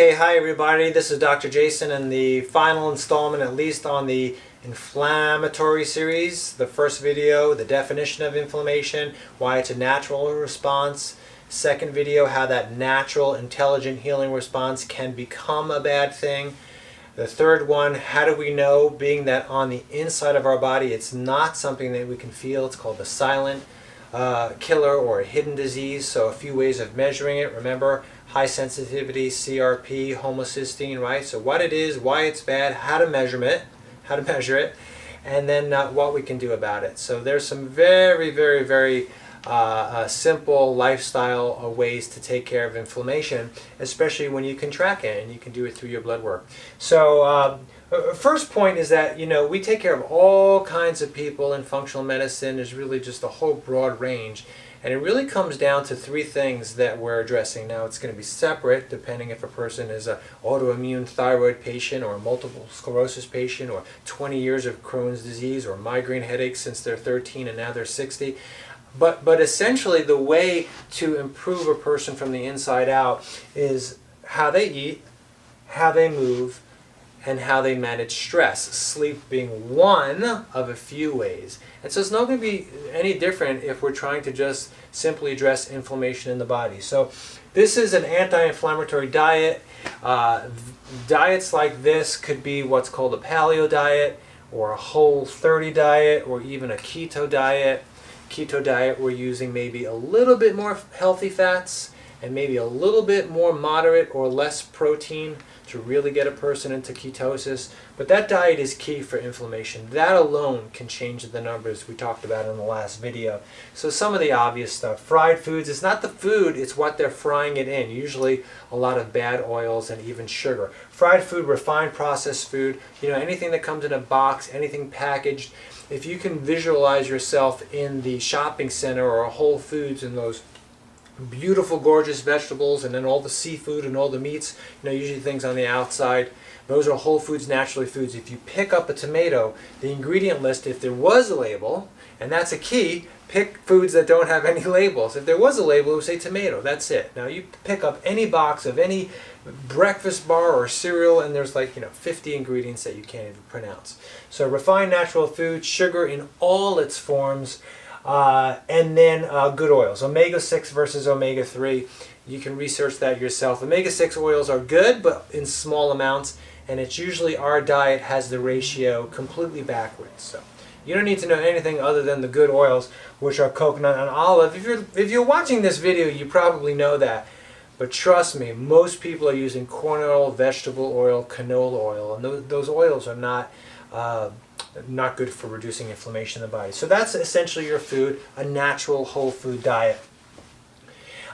Okay, hi everybody, this is Dr. Jason and the final installment, at least on the inflammatory series. The first video, the definition of inflammation, why it's a natural response. Second video, how that natural, intelligent healing response can become a bad thing. The third one, how do we know, being that on the inside of our body it's not something that we can feel, it's called the silent killer or a hidden disease. So a few ways of measuring it. Remember, high sensitivity, CRP, homocysteine, right? So what it is, why it's bad, how to measure it, and then what we can do about it. So there's some very simple lifestyle ways to take care of inflammation, especially when you can track it and you can do it through your blood work. So first point is that, we take care of all kinds of people in functional medicine. There's really just a whole broad range. And it really comes down to three things that we're addressing. Now, it's going to be separate depending if a person is an autoimmune thyroid patient or a multiple sclerosis patient or 20 years of Crohn's disease or migraine headaches since they're 13 and now they're 60. But essentially the way to improve a person from the inside out is how they eat, how they move, and how they manage stress, sleep being one of a few ways. And so it's not going to be any different if we're trying to just simply address inflammation in the body. So this is an anti-inflammatory diet. Diets like this could be what's called a paleo diet or a Whole30 diet or even a keto diet. Keto diet, we're using maybe a little bit more healthy fats and maybe a little bit more moderate or less protein to really get a person into ketosis. But that diet is key for inflammation. That alone can change the numbers we talked about in the last video. So some of the obvious stuff. Fried foods, it's not the food, it's what they're frying it in. Usually a lot of bad oils and even sugar. Fried food, refined processed food, anything that comes in a box, anything packaged. If you can visualize yourself in the shopping center or a Whole Foods and those beautiful, gorgeous vegetables and then all the seafood and all the meats, usually things on the outside. Those are Whole Foods, naturally foods. If you pick up a tomato, the ingredient list, if there was a label, and that's a key, pick foods that don't have any labels. If there was a label, it would say tomato. That's it. Now you pick up any box of any breakfast bar or cereal and there's 50 ingredients that you can't even pronounce. So refined natural food, sugar in all its forms, and then good oils, omega-6 versus omega-3. You can research that yourself. Omega-6 oils are good, but in small amounts, and it's usually our diet has the ratio completely backwards. So you don't need to know anything other than the good oils, which are coconut and olive. If you're watching this video, you probably know that. But trust me, most people are using corn oil, vegetable oil, canola oil, and those oils are not good for reducing inflammation in the body. So that's essentially your food, a natural whole food diet.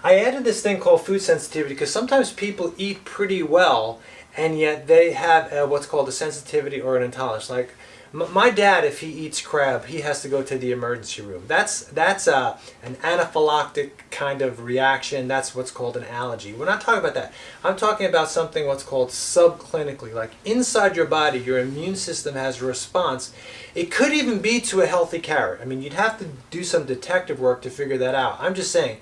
I added this thing called food sensitivity because sometimes people eat pretty well and yet they have what's called a sensitivity or an intolerance. Like my dad, if he eats crab, he has to go to the emergency room. That's an anaphylactic kind of reaction. That's what's called an allergy. We're not talking about that. I'm talking about something what's called subclinically, like inside your body, your immune system has a response. It could even be to a healthy carrot. I mean, you'd have to do some detective work to figure that out. I'm just saying,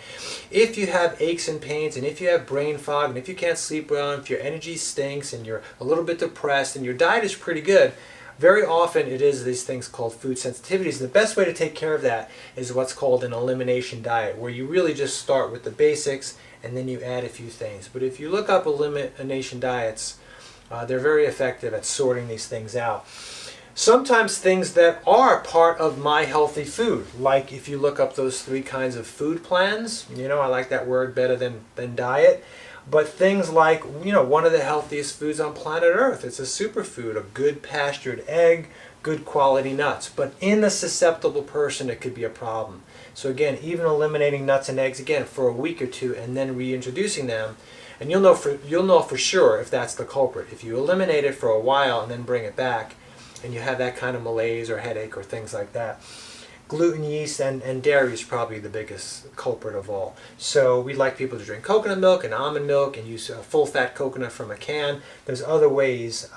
if you have aches and pains, and if you have brain fog, and if you can't sleep well, and if your energy stinks, and you're a little bit depressed, and your diet is pretty good, very often it is these things called food sensitivities. The best way to take care of that is what's called an elimination diet, where you really just start with the basics and then you add a few things. But if you look up elimination diets, they're very effective at sorting these things out. Sometimes things that are part of my healthy food, like if you look up those 3 kinds of food plans, I like that word better than diet. But things like, one of the healthiest foods on planet Earth, it's a superfood, a good pastured egg, good quality nuts. But in a susceptible person, it could be a problem. So again, even eliminating nuts and eggs, again, for a week or two and then reintroducing them, and you'll know for sure if that's the culprit. If you eliminate it for a while and then bring it back, and you have that kind of malaise or headache or things like that. Gluten, yeast, and dairy is probably the biggest culprit of all. So we'd like people to drink coconut milk and almond milk and use full-fat coconut from a can. There's other ways.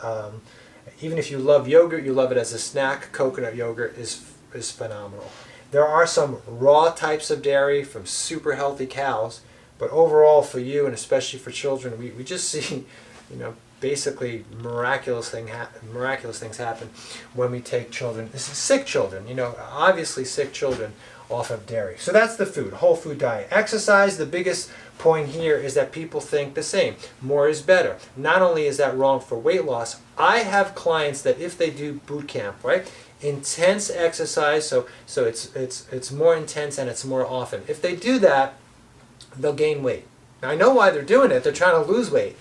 Even if you love yogurt, you love it as a snack, coconut yogurt is phenomenal. There are some raw types of dairy from super healthy cows, but overall for you and especially for children, we just see basically miraculous things happen when we take children, sick children, obviously sick children, off of dairy. So that's the food, whole food diet. Exercise, the biggest point here is that people think the same. More is better. Not only is that wrong for weight loss, I have clients that if they do boot camp, right? Intense exercise, so it's more intense and it's more often. If they do that, they'll gain weight. Now I know why they're doing it. They're trying to lose weight.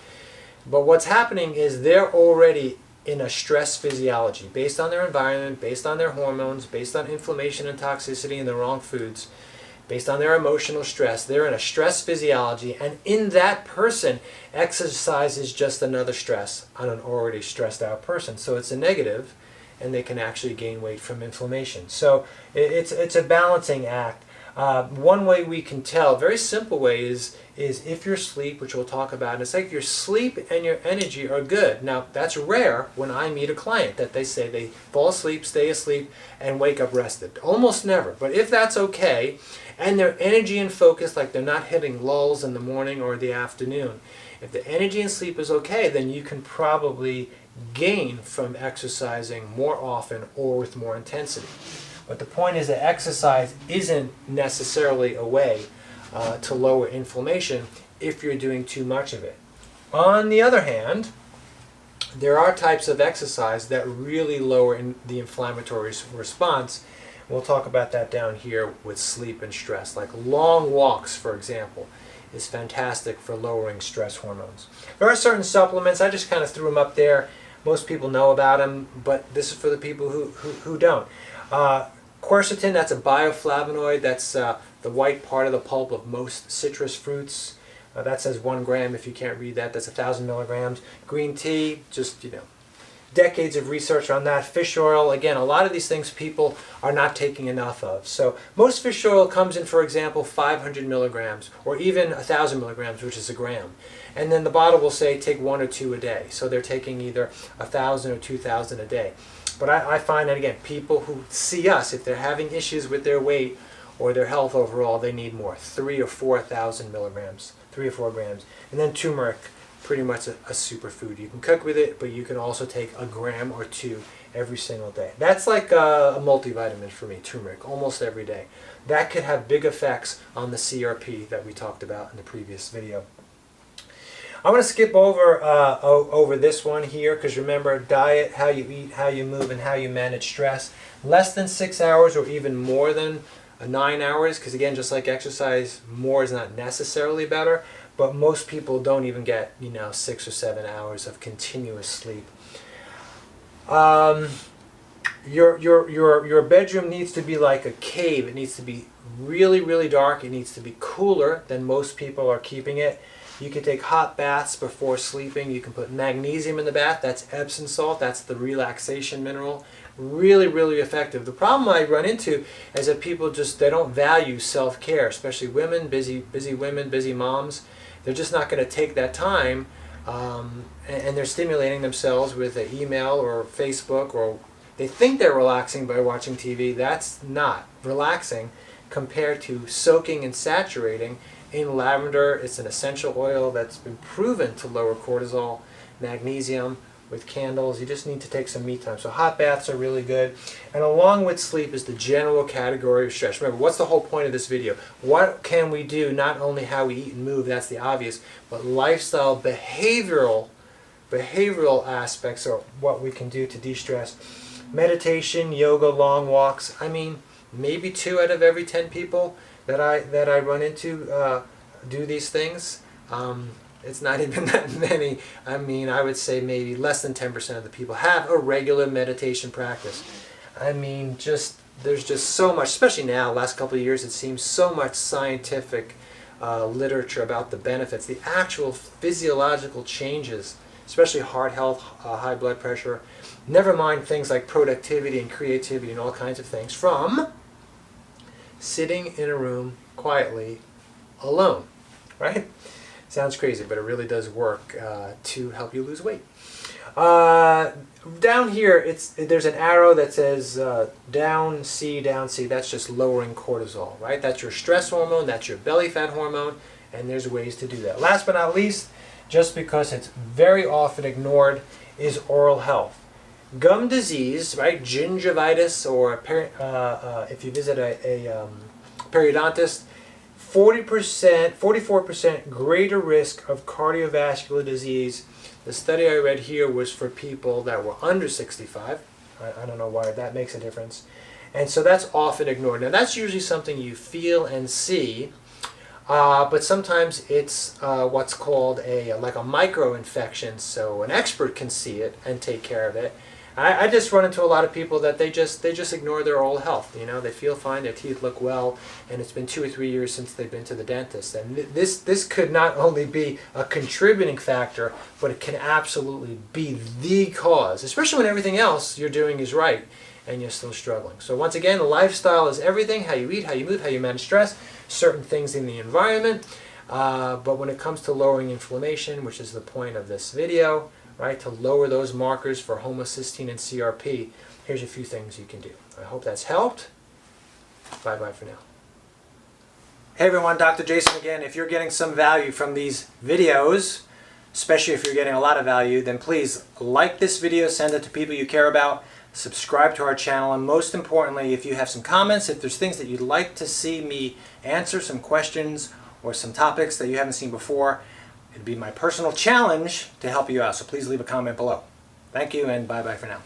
But what's happening is they're already in a stress physiology based on their environment, based on their hormones, based on inflammation and toxicity in the wrong foods, based on their emotional stress. They're in a stress physiology, and in that person, exercise is just another stress on an already stressed out person. So it's a negative, and they can actually gain weight from inflammation. So it's a balancing act. One way we can tell, very simple way, is if your sleep, which we'll talk about in a second, your sleep and your energy are good. Now, that's rare when I meet a client that they say they fall asleep, stay asleep, and wake up rested. Almost never. But if that's okay, and their energy and focus, like they're not hitting lulls in the morning or the afternoon, if the energy and sleep is okay, then you can probably gain from exercising more often or with more intensity. But the point is that exercise isn't necessarily a way to lower inflammation if you're doing too much of it. On the other hand, there are types of exercise that really lower the inflammatory response. We'll talk about that down here with sleep and stress. Like long walks, for example, is fantastic for lowering stress hormones. There are certain supplements, I just kind of threw them up there. Most people know about them, but this is for the people who don't. Quercetin, that's a bioflavonoid. That's the white part of the pulp of most citrus fruits. That says 1 gram. If you can't read that, that's 1,000 milligrams. Green tea, just, decades of research on that. Fish oil, again, a lot of these things people are not taking enough of. So most fish oil comes in, for example, 500 milligrams or even 1,000 milligrams, which is a gram. And then the bottle will say take 1 or 2 a day. So they're taking either 1,000 or 2,000 a day. But I find that, again, people who see us, if they're having issues with their weight or their health overall, they need more, 3,000 or 4,000 milligrams, 3 or 4 grams. And then turmeric, pretty much a superfood. You can cook with it, but you can also take 1 gram or 2 every single day. That's like a multivitamin for me, turmeric, almost every day. That could have big effects on the CRP that we talked about in the previous video. I'm going to skip over this one here because remember, diet, how you eat, how you move, and how you manage stress. Less than 6 hours or even more than 9 hours, because again, just like exercise, more is not necessarily better, but most people don't even get 6 or 7 hours of continuous sleep. Your bedroom needs to be like a cave. It needs to be really, really dark. It needs to be cooler than most people are keeping it. You can take hot baths before sleeping. You can put magnesium in the bath. That's Epsom salt. That's the relaxation mineral. Really, really effective. The problem I run into is that people they don't value self-care, especially women, busy women, busy moms. They're just not going to take that time, and they're stimulating themselves with an email or Facebook, or they think they're relaxing by watching TV. That's not relaxing compared to soaking and saturating in lavender. It's an essential oil that's been proven to lower cortisol, magnesium with candles. You just need to take some me time. So hot baths are really good. And along with sleep is the general category of stress. Remember, what's the whole point of this video? What can we do? Not only how we eat and move, that's the obvious, but lifestyle, behavioral aspects are what we can do to de-stress. Meditation, yoga, long walks. I mean, maybe 2 out of every 10 people that I run into do these things. It's not even that many. I mean, I would say maybe less than 10% of the people have a regular meditation practice. I mean, there's just so much, especially now, last couple of years, it seems so much scientific literature about the benefits, the actual physiological changes, especially heart health, high blood pressure, never mind things like productivity and creativity and all kinds of things from sitting in a room quietly alone, right? Sounds crazy, but it really does work to help you lose weight. Down here, there's an arrow that says down C, down C. That's just lowering cortisol, right? That's your stress hormone, that's your belly fat hormone, and there's ways to do that. Last but not least, just because it's very often ignored, is oral health. Gum disease, right, gingivitis, or if you visit a periodontist, 40%, 44% greater risk of cardiovascular disease. The study I read here was for people that were under 65. I don't know why that makes a difference. And so that's often ignored. Now that's usually something you feel and see, but sometimes it's what's called like a micro-infection, so an expert can see it and take care of it. I just run into a lot of people that they just ignore their oral health. You know, they feel fine, their teeth look well, and it's been 2 or 3 years since they've been to the dentist. And this could not only be a contributing factor, but it can absolutely be the cause, especially when everything else you're doing is right and you're still struggling. So once again, lifestyle is everything: how you eat, how you move, how you manage stress, certain things in the environment. But when it comes to lowering inflammation, which is the point of this video, right, to lower those markers for homocysteine and CRP, here's a few things you can do. I hope that's helped. Bye-bye for now. Hey everyone, Dr. Jason again. If you're getting some value from these videos, especially if you're getting a lot of value, then please like this video, send it to people you care about, subscribe to our channel, and most importantly, if you have some comments, if there's things that you'd like to see me answer, some questions or some topics that you haven't seen before, it'd be my personal challenge to help you out. So please leave a comment below. Thank you, and bye-bye for now.